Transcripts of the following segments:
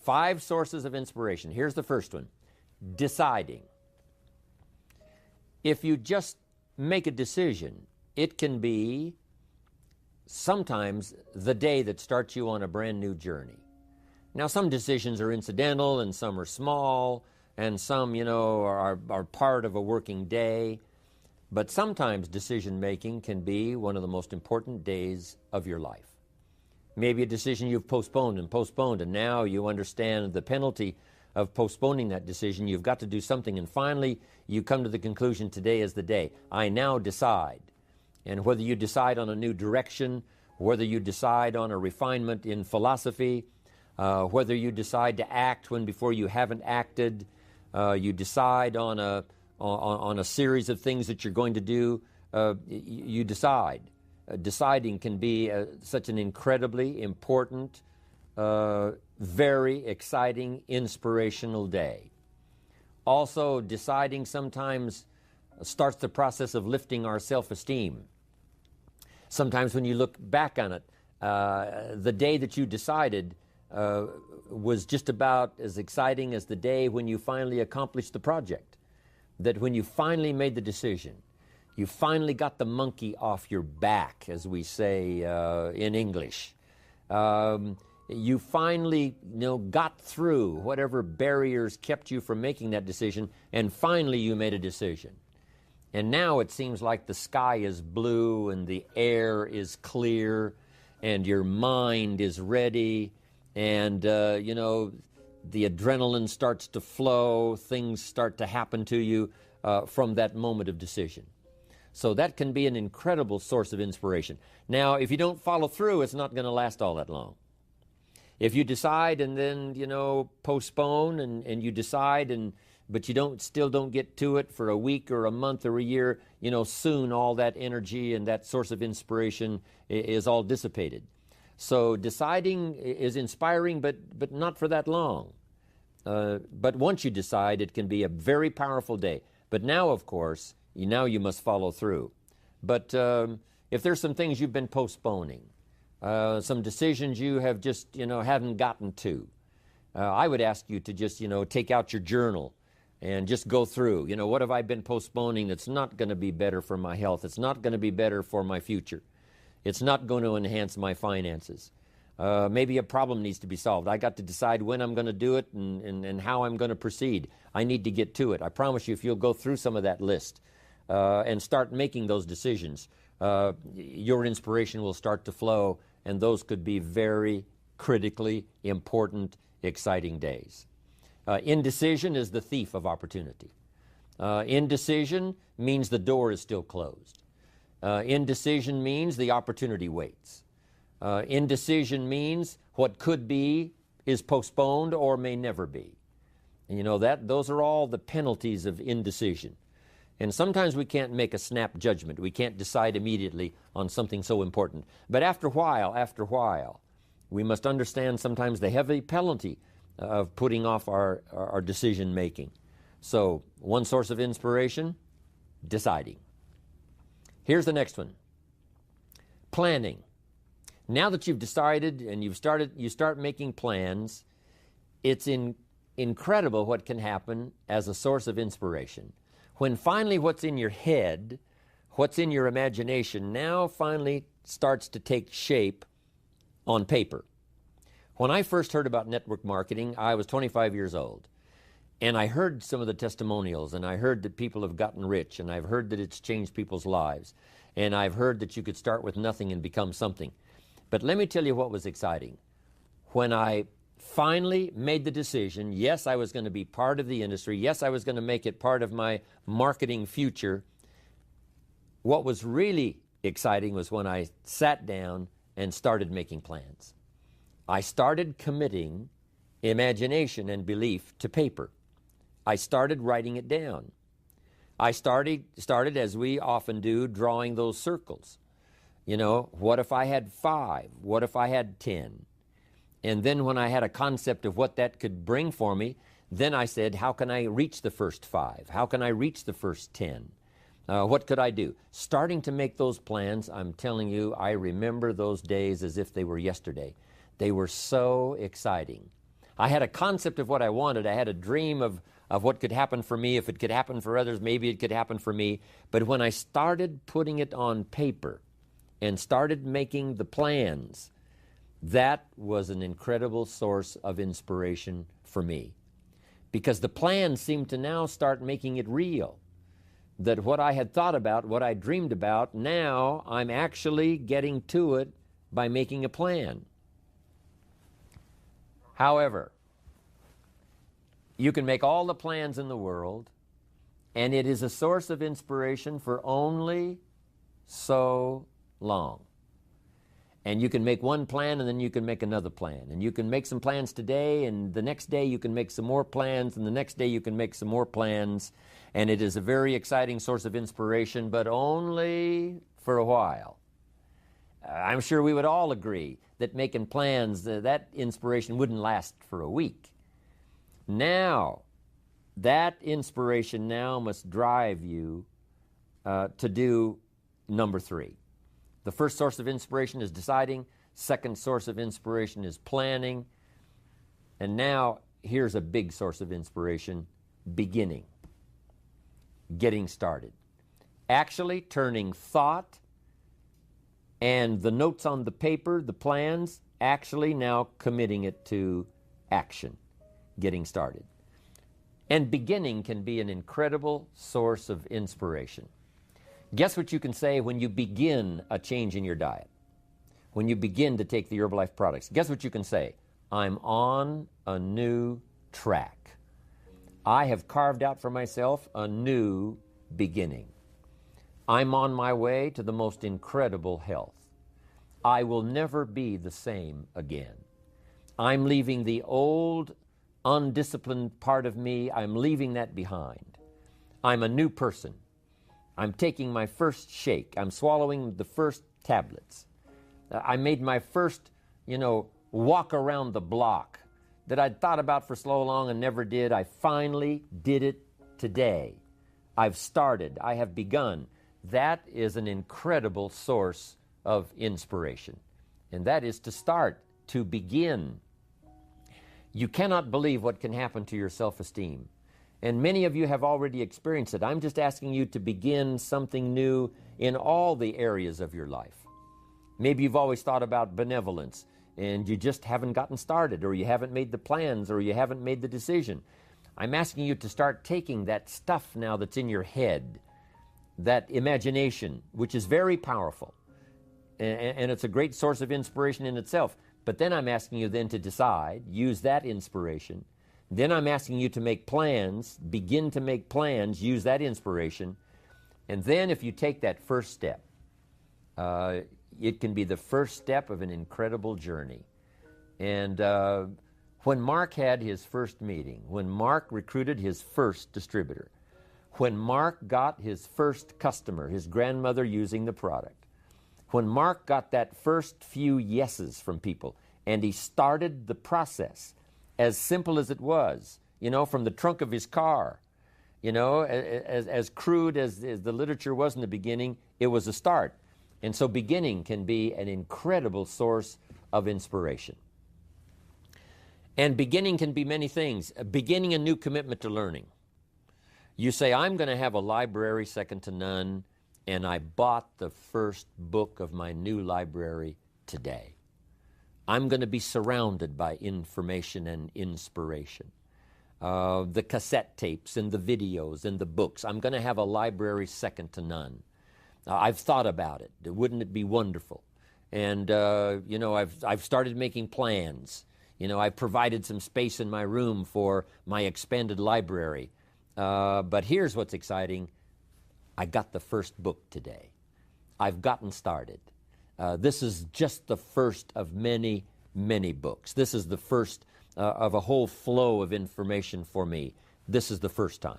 5 sources of inspiration. Here's the first one. Deciding. If you just make a decision, it can be sometimes the day that starts you on a brand new journey. Now, some decisions are incidental and some are small and some, are part of a working day. But sometimes decision-making can be one of the most important days of your life. Maybe a decision you've postponed, and now you understand the penalty of postponing that decision. You've got to do something, and finally you come to the conclusion, today is the day. I now decide. And whether you decide on a new direction, whether you decide on a refinement in philosophy, whether you decide to act when before you haven't acted, you decide on a series of things that you're going to do, you decide. Deciding can be such an incredibly important, very exciting, inspirational day. Also, deciding sometimes starts the process of lifting our self-esteem. Sometimes when you look back on it, the day that you decided was just about as exciting as the day when you finally accomplished the project. That when you finally made the decision, you finally got the monkey off your back, as we say in English. You finally got through whatever barriers kept you from making that decision, and finally you made a decision. And now it seems like the sky is blue and the air is clear and your mind is ready and, the adrenaline starts to flow, things start to happen to you from that moment of decision. So that can be an incredible source of inspiration. Now, if you don't follow through, it's not going to last all that long. If you decide and then, postpone and you decide but you still don't get to it for a week or a month or a year, soon all that energy and that source of inspiration is all dissipated. So deciding is inspiring, but not for that long. But once you decide, it can be a very powerful day. But now, of course, you must follow through. But if there's some things you've been postponing, some decisions you have just, haven't gotten to, I would ask you to just, take out your journal and just go through, what have I been postponing that's not going to be better for my health? It's not going to be better for my future. It's not going to enhance my finances. Maybe a problem needs to be solved. I got to decide when I'm going to do it and how I'm going to proceed. I need to get to it. I promise you, if you'll go through some of that list and start making those decisions, your inspiration will start to flow, and those could be very critically important, exciting days. Indecision is the thief of opportunity. Indecision means the door is still closed. Indecision means the opportunity waits. Indecision means what could be is postponed or may never be. And those are all the penalties of indecision. And sometimes we can't make a snap judgment. We can't decide immediately on something so important. But after a while, we must understand sometimes the heavy penalty of putting off our decision making. So, one source of inspiration, deciding. Here's the next one. Planning. Now that you've decided and you start making plans, it's incredible what can happen as a source of inspiration. When finally what's in your head, what's in your imagination, now finally starts to take shape on paper. When I first heard about network marketing, I was 25 years old. And I heard some of the testimonials, and I heard that people have gotten rich, and I've heard that it's changed people's lives. And I've heard that you could start with nothing and become something. But let me tell you what was exciting. When I finally made the decision, yes, I was going to be part of the industry, yes, I was going to make it part of my marketing future, what was really exciting was when I sat down and started making plans. I started committing imagination and belief to paper. I started writing it down. I started, as we often do, drawing those circles. What if I had 5? What if I had 10? And then when I had a concept of what that could bring for me, then I said, how can I reach the first 5? How can I reach the first 10? What could I do? Starting to make those plans, I'm telling you, I remember those days as if they were yesterday. They were so exciting. I had a concept of what I wanted. I had a dream of what could happen for me. If it could happen for others, maybe it could happen for me. But when I started putting it on paper and started making the plans, that was an incredible source of inspiration for me. Because the plans seemed to now start making it real. That what I had thought about, what I dreamed about, now I'm actually getting to it by making a plan. However, you can make all the plans in the world, and it is a source of inspiration for only so long. And you can make one plan, and then you can make another plan. And you can make some plans today, and the next day you can make some more plans, and the next day you can make some more plans. And it is a very exciting source of inspiration, but only for a while. I'm sure we would all agree that making plans, that inspiration wouldn't last for a week. Now, that inspiration now must drive you to do number 3. The first source of inspiration is deciding. Second source of inspiration is planning. And now, here's a big source of inspiration, beginning. Getting started. Actually turning thought and the notes on the paper, the plans, actually now committing it to action. Getting started. And beginning can be an incredible source of inspiration. Guess what you can say when you begin a change in your diet? When you begin to take the Herbalife products, guess what you can say? I'm on a new track. I have carved out for myself a new beginning. I'm on my way to the most incredible health. I will never be the same again. I'm leaving the old, undisciplined part of me. I'm leaving that behind. I'm a new person. I'm taking my first shake. I'm swallowing the first tablets. I made my first, walk around the block that I'd thought about for so long and never did. I finally did it today. I've started. I have begun. That is an incredible source of inspiration. And that is to start, to begin. You cannot believe what can happen to your self-esteem. And many of you have already experienced it. I'm just asking you to begin something new in all the areas of your life. Maybe you've always thought about benevolence and you just haven't gotten started, or you haven't made the plans, or you haven't made the decision. I'm asking you to start taking that stuff now that's in your head, that imagination, which is very powerful, and it's a great source of inspiration in itself. But then I'm asking you then to decide, use that inspiration. Then I'm asking you to make plans, begin to make plans, use that inspiration. And then if you take that first step, it can be the first step of an incredible journey. And when Mark had his first meeting, when Mark recruited his first distributor, when Mark got his first customer, his grandmother using the product, when Mark got that first few yeses from people, and he started the process, as simple as it was, from the trunk of his car, as crude as the literature was in the beginning, it was a start. And so beginning can be an incredible source of inspiration. And beginning can be many things. Beginning a new commitment to learning. You say, I'm going to have a library second to none, and I bought the first book of my new library today. I'm going to be surrounded by information and inspiration. The cassette tapes and the videos and the books. I'm going to have a library second to none. I've thought about it. Wouldn't it be wonderful? And, I've started making plans. I've provided some space in my room for my expanded library. But here's what's exciting. I got the first book today. I've gotten started. This is just the first of many, many books. This is the first of a whole flow of information for me. This is the first time.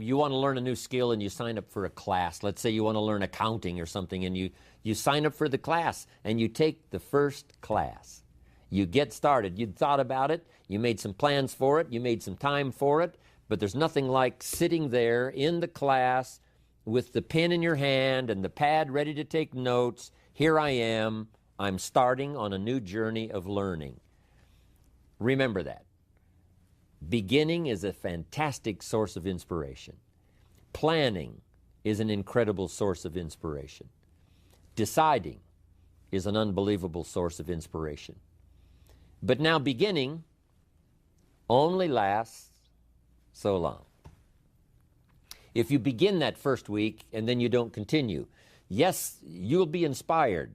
You want to learn a new skill and you sign up for a class. Let's say you want to learn accounting or something, and you sign up for the class and you take the first class. You get started. You'd thought about it. You made some plans for it. You made some time for it. But there's nothing like sitting there in the class with the pen in your hand and the pad ready to take notes. Here I am. I'm starting on a new journey of learning. Remember that. Beginning is a fantastic source of inspiration. Planning is an incredible source of inspiration. Deciding is an unbelievable source of inspiration. But now beginning only lasts so long. If you begin that first week and then you don't continue, yes, you'll be inspired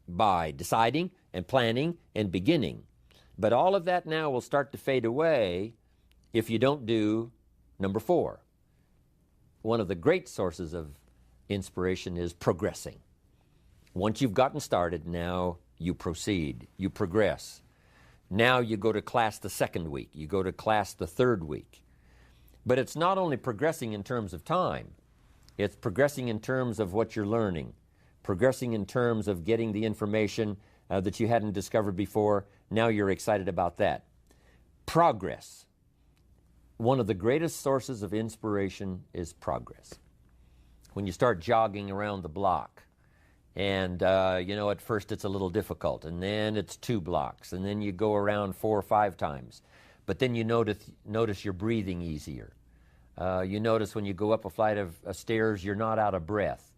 by deciding and planning and beginning. But all of that now will start to fade away if you don't do number 4. One of the great sources of inspiration is progressing. Once you've gotten started, now you proceed, you progress. Now you go to class the second week, you go to class the third week. But it's not only progressing in terms of time, it's progressing in terms of what you're learning, progressing in terms of getting the information that you hadn't discovered before. Now you're excited about that. Progress. One of the greatest sources of inspiration is progress. When you start jogging around the block, and at first it's a little difficult, and then it's 2 blocks, and then you go around 4 or 5 times. But then you notice you're breathing easier. You notice when you go up a flight of stairs, you're not out of breath.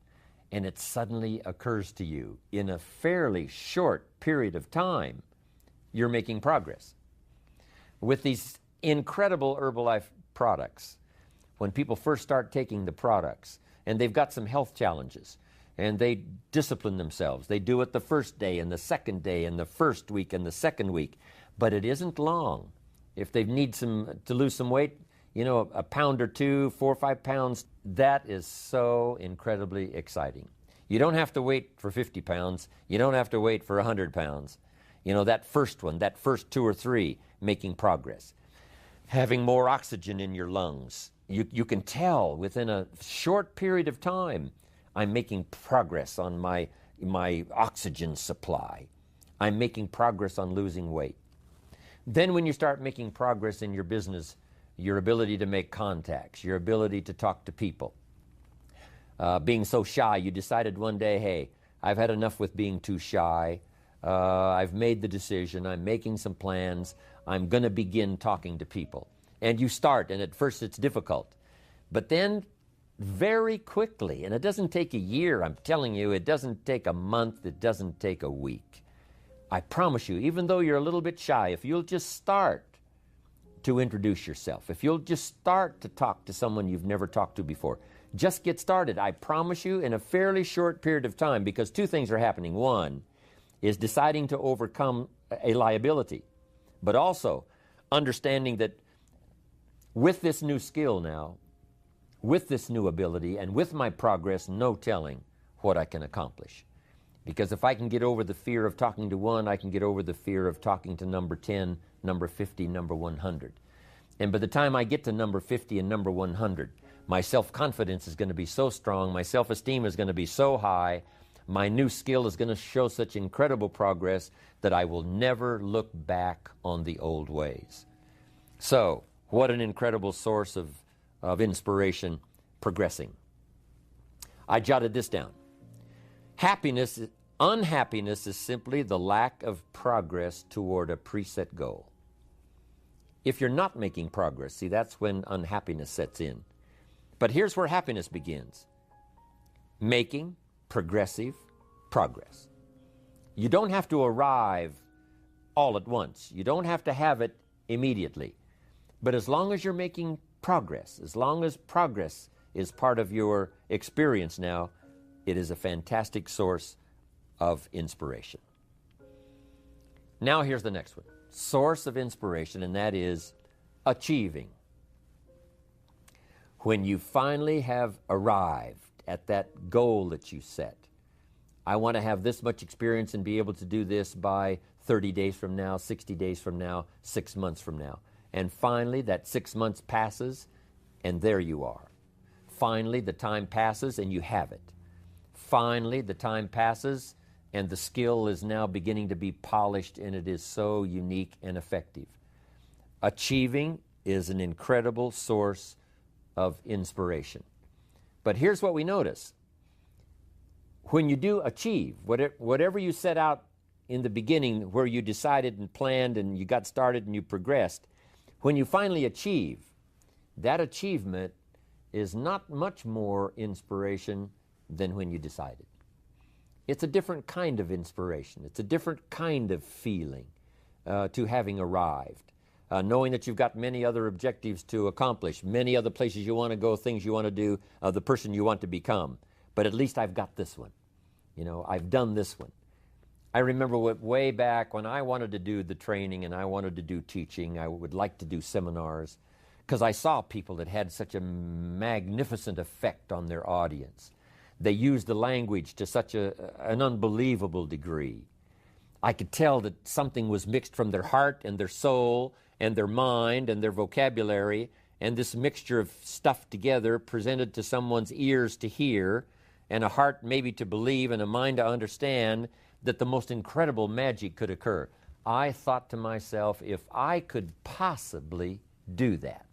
And it suddenly occurs to you, in a fairly short period of time, you're making progress. With these incredible Herbalife products, when people first start taking the products, and they've got some health challenges, and they discipline themselves. They do it the first day, and the second day, and the first week, and the second week. But it isn't long. If they need to lose some weight, a pound or 2, 4 or 5 pounds, that is so incredibly exciting. You don't have to wait for 50 pounds. You don't have to wait for 100 pounds. That first one, that first 2 or 3, making progress. Having more oxygen in your lungs. You can tell within a short period of time, I'm making progress on my oxygen supply. I'm making progress on losing weight. Then when you start making progress in your business, your ability to make contacts, your ability to talk to people. Being so shy, you decided one day, hey, I've had enough with being too shy. I've made the decision. I'm making some plans. I'm going to begin talking to people. And you start, and at first it's difficult. But then very quickly, and it doesn't take a year, I'm telling you, it doesn't take a month, it doesn't take a week. I promise you, even though you're a little bit shy, if you'll just start to introduce yourself, if you'll just start to talk to someone you've never talked to before, just get started. I promise you, in a fairly short period of time, because 2 things are happening. One is deciding to overcome a liability, but also understanding that with this new skill now, with this new ability, and with my progress, no telling what I can accomplish. Because if I can get over the fear of talking to 1, I can get over the fear of talking to number 10, number 50, number 100. And by the time I get to number 50 and number 100, my self-confidence is going to be so strong, my self-esteem is going to be so high, my new skill is going to show such incredible progress that I will never look back on the old ways. So, what an incredible source of inspiration, progressing. I jotted this down. Unhappiness is simply the lack of progress toward a preset goal. If you're not making progress, see, that's when unhappiness sets in. But here's where happiness begins. Making progressive progress. You don't have to arrive all at once. You don't have to have it immediately. But as long as you're making progress, as long as progress is part of your experience now, it is a fantastic source of inspiration. Now here's the next one. Source of inspiration, and that is achieving. When you finally have arrived at that goal that you set, I want to have this much experience and be able to do this by 30 days from now, 60 days from now, 6 months from now. And finally, that 6 months passes, and there you are. Finally, the time passes, and you have it. Finally, the time passes, and the skill is now beginning to be polished, and it is so unique and effective. Achieving is an incredible source of inspiration. But here's what we notice. When you do achieve, whatever you set out in the beginning where you decided and planned and you got started and you progressed, when you finally achieve, that achievement is not much more inspiration than when you decided. It's a different kind of inspiration. It's a different kind of feeling to having arrived. Knowing that you've got many other objectives to accomplish, many other places you want to go, things you want to do, the person you want to become. But at least I've got this one. You know, I've done this one. I remember way back when I wanted to do the training and I wanted to do teaching, I would like to do seminars, because I saw people that had such a magnificent effect on their audience. They used the language to such an unbelievable degree. I could tell that something was mixed from their heart and their soul and their mind and their vocabulary, and this mixture of stuff together presented to someone's ears to hear and a heart maybe to believe and a mind to understand that the most incredible magic could occur. I thought to myself, if I could possibly do that,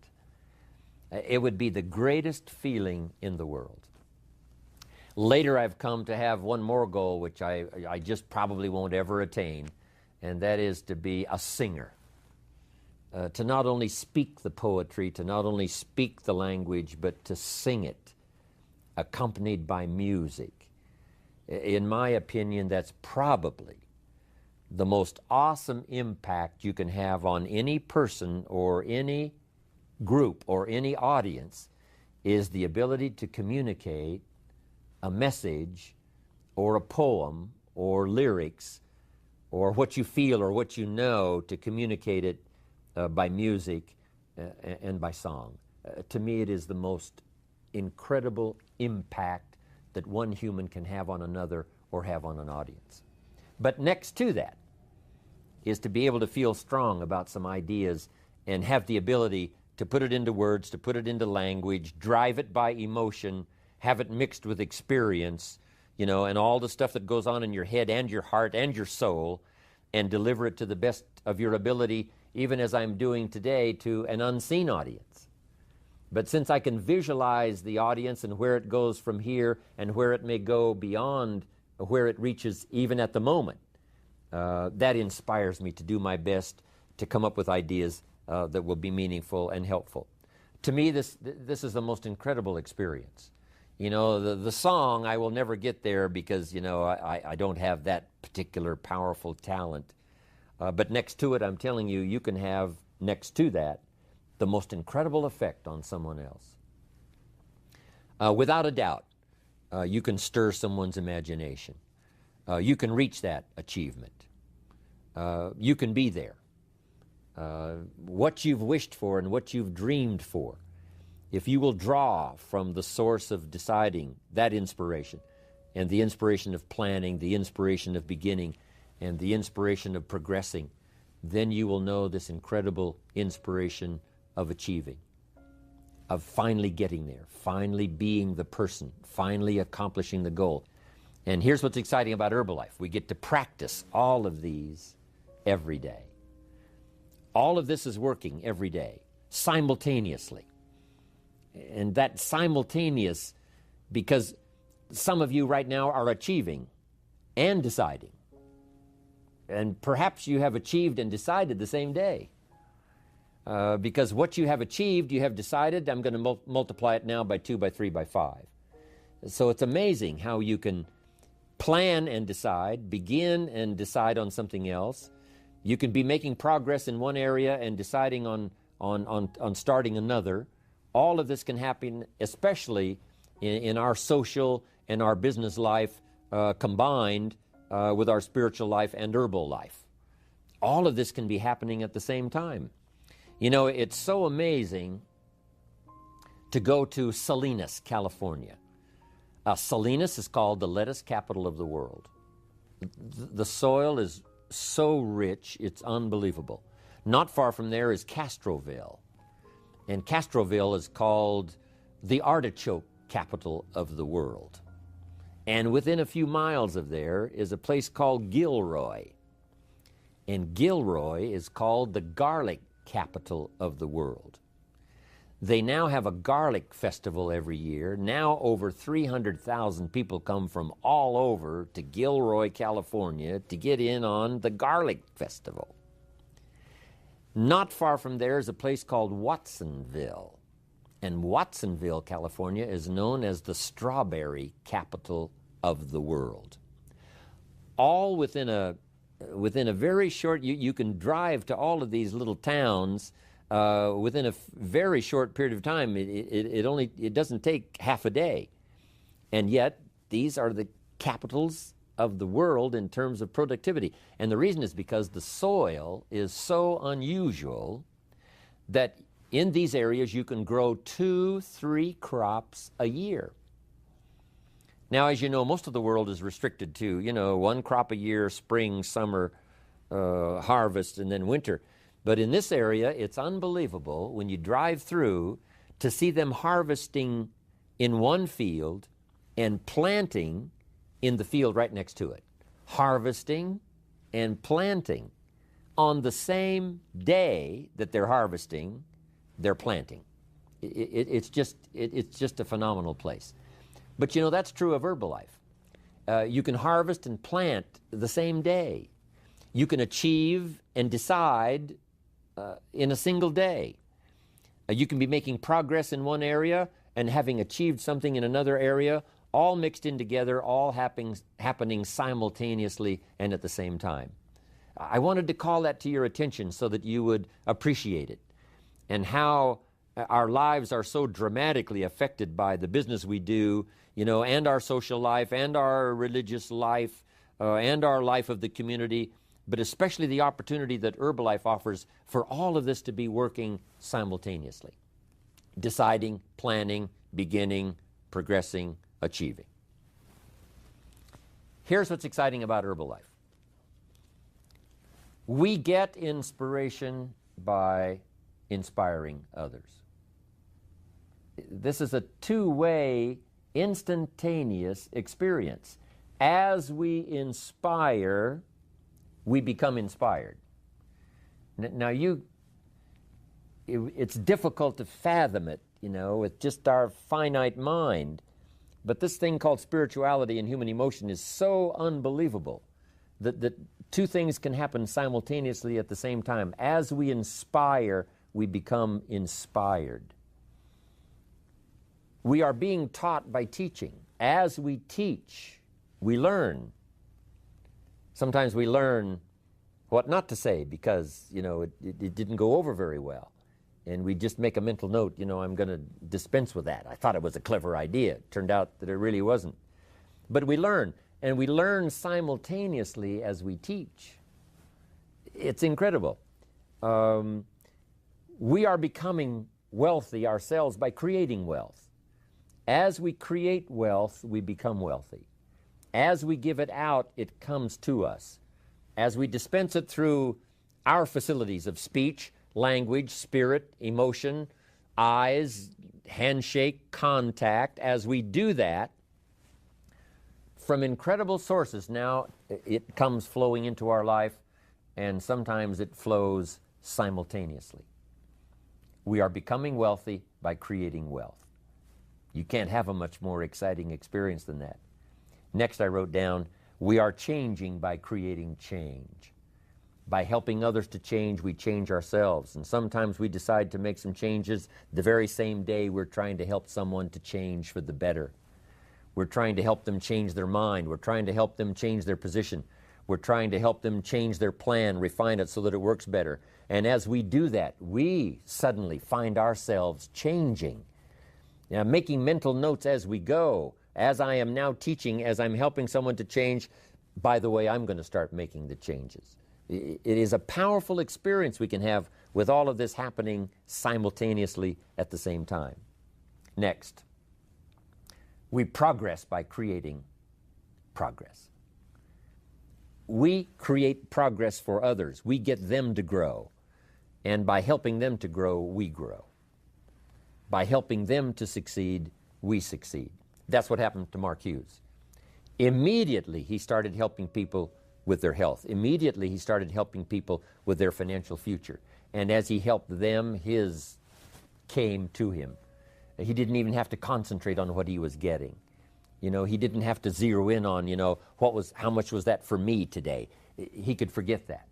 it would be the greatest feeling in the world. Later, I've come to have one more goal, which I just probably won't ever attain, and that is to be a singer. To not only speak the poetry, to not only speak the language, but to sing it, accompanied by music. In my opinion, that's probably the most awesome impact you can have on any person or any group or any audience, is the ability to communicate a message or a poem or lyrics or what you feel or what you know, to communicate it by music and by song. To me, it is the most incredible impact that one human can have on another or have on an audience. But next to that is to be able to feel strong about some ideas and have the ability to put it into words, to put it into language, drive it by emotion, have it mixed with experience, you know, and all the stuff that goes on in your head and your heart and your soul, and deliver it to the best of your ability, even as I'm doing today, to an unseen audience. But since I can visualize the audience and where it goes from here and where it may go beyond where it reaches even at the moment, that inspires me to do my best to come up with ideas that will be meaningful and helpful. To me, this is the most incredible experience. You know, the song, I will never get there because, you know, I don't have that particular powerful talent. But next to it, I'm telling you, you can have, next to that, the most incredible effect on someone else. Without a doubt, you can stir someone's imagination. You can reach that achievement. You can be there. What you've wished for and what you've dreamed for, if you will draw from the source of deciding, that inspiration, and the inspiration of planning, the inspiration of beginning, and the inspiration of progressing, then you will know this incredible inspiration of achieving, of finally getting there, finally being the person, finally accomplishing the goal. And here's what's exciting about Herbalife. We get to practice all of these every day. All of this is working every day, simultaneously. And that simultaneous, because some of you right now are achieving and deciding. And perhaps you have achieved and decided the same day. Because what you have achieved, you have decided, I'm going to multiply it now by 2, by 3, by 5. So it's amazing how you can plan and decide, begin and decide on something else. You can be making progress in one area and deciding on starting another. All of this can happen, especially in our social and our business life combined with our spiritual life and herbal life. All of this can be happening at the same time. You know, it's so amazing to go to Salinas, California. Salinas is called the lettuce capital of the world. The soil is so rich, it's unbelievable. Not far from there is Castroville. And Castroville is called the artichoke capital of the world. And within a few miles of there is a place called Gilroy. And Gilroy is called the garlic capital of the world. They now have a garlic festival every year. Now over 300,000 people come from all over to Gilroy, California to get in on the garlic festival. Not far from there is a place called Watsonville. And Watsonville, California is known as the strawberry capital of the world. All within a very short, you can drive to all of these little towns within a very short period of time. It doesn't take half a day. And yet, these are the capitals of the world in terms of productivity. And the reason is because the soil is so unusual that in these areas you can grow 2-3 crops a year. Now, as you know, most of the world is restricted to, 1 crop a year, spring, summer, harvest, and then winter. But in this area, it's unbelievable when you drive through to see them harvesting in one field and planting in the field right next to it. Harvesting and planting. On the same day that they're harvesting, they're planting. It's just a phenomenal place. But that's true of Herbalife. You can harvest and plant the same day. You can achieve and decide in a single day. You can be making progress in one area and having achieved something in another area, all mixed in together, all happening simultaneously and at the same time. I wanted to call that to your attention so that you would appreciate it, and how our lives are so dramatically affected by the business we do, and our social life, and our religious life, and our life of the community, but especially the opportunity that Herbalife offers for all of this to be working simultaneously. Deciding, planning, beginning, progressing, achieving. Here's what's exciting about Herbalife. We get inspiration by inspiring others. This is a two-way, instantaneous experience. As we inspire, we become inspired. Now, it's difficult to fathom it, with just our finite mind. But this thing called spirituality and human emotion is so unbelievable that two things can happen simultaneously at the same time. As we inspire, we become inspired. We are being taught by teaching. As we teach, we learn. Sometimes we learn what not to say because, it didn't go over very well. And we just make a mental note, I'm going to dispense with that. I thought it was a clever idea. It turned out that it really wasn't. But we learn, and we learn simultaneously as we teach. It's incredible. We are becoming wealthy ourselves by creating wealth. As we create wealth, we become wealthy. As we give it out, it comes to us. As we dispense it through our facilities of speech, language, spirit, emotion, eyes, handshake, contact, as we do that, from incredible sources, now it comes flowing into our life, and sometimes it flows simultaneously. We are becoming wealthy by creating wealth. You can't have a much more exciting experience than that. Next, I wrote down, we are changing by creating change. By helping others to change, we change ourselves. And sometimes we decide to make some changes the very same day we're trying to help someone to change for the better. We're trying to help them change their mind. We're trying to help them change their position. We're trying to help them change their plan, refine it so that it works better. And as we do that, we suddenly find ourselves changing. Now, making mental notes as we go. As I am now teaching, as I'm helping someone to change, by the way, I'm going to start making the changes. It is a powerful experience we can have with all of this happening simultaneously at the same time. Next, we progress by creating progress. We create progress for others. We get them to grow. And by helping them to grow, we grow. By helping them to succeed, we succeed. That's what happened to Mark Hughes. Immediately, he started helping people with their health. Immediately, he started helping people with their financial future. And as he helped them, his came to him. He didn't even have to concentrate on what he was getting. He didn't have to zero in on, how much was that for me today? He could forget that.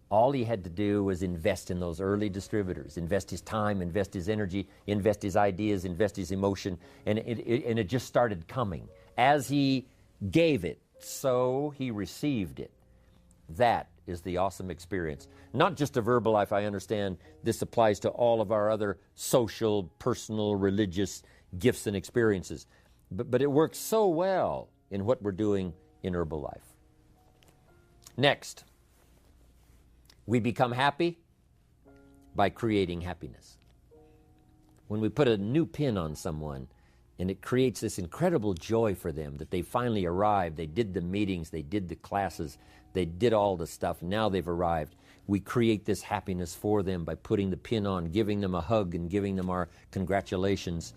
All he had to do was invest in those early distributors, invest his time, invest his energy, invest his ideas, invest his emotion, and it just started coming. As he gave it, so he received it. That is the awesome experience. Not just a verbal life, I understand this applies to all of our other social, personal, religious gifts and experiences. But it works so well in what we're doing in Herbalife. Next, we become happy by creating happiness. When we put a new pin on someone and it creates this incredible joy for them that they finally arrived, they did the meetings, they did the classes, they did all the stuff, now they've arrived. We create this happiness for them by putting the pin on, giving them a hug and giving them our congratulations.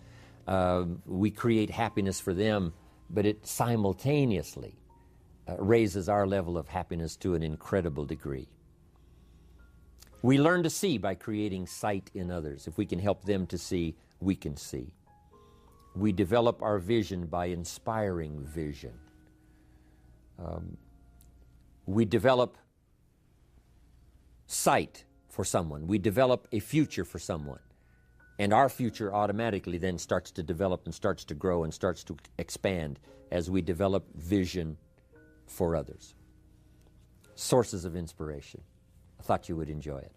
We create happiness for them, but it simultaneously raises our level of happiness to an incredible degree. We learn to see by creating sight in others. If we can help them to see, we can see. We develop our vision by inspiring vision. We develop sight for someone. We develop a future for someone. And our future automatically then starts to develop and starts to grow and starts to expand as we develop vision for others. Sources of inspiration. I thought you would enjoy it.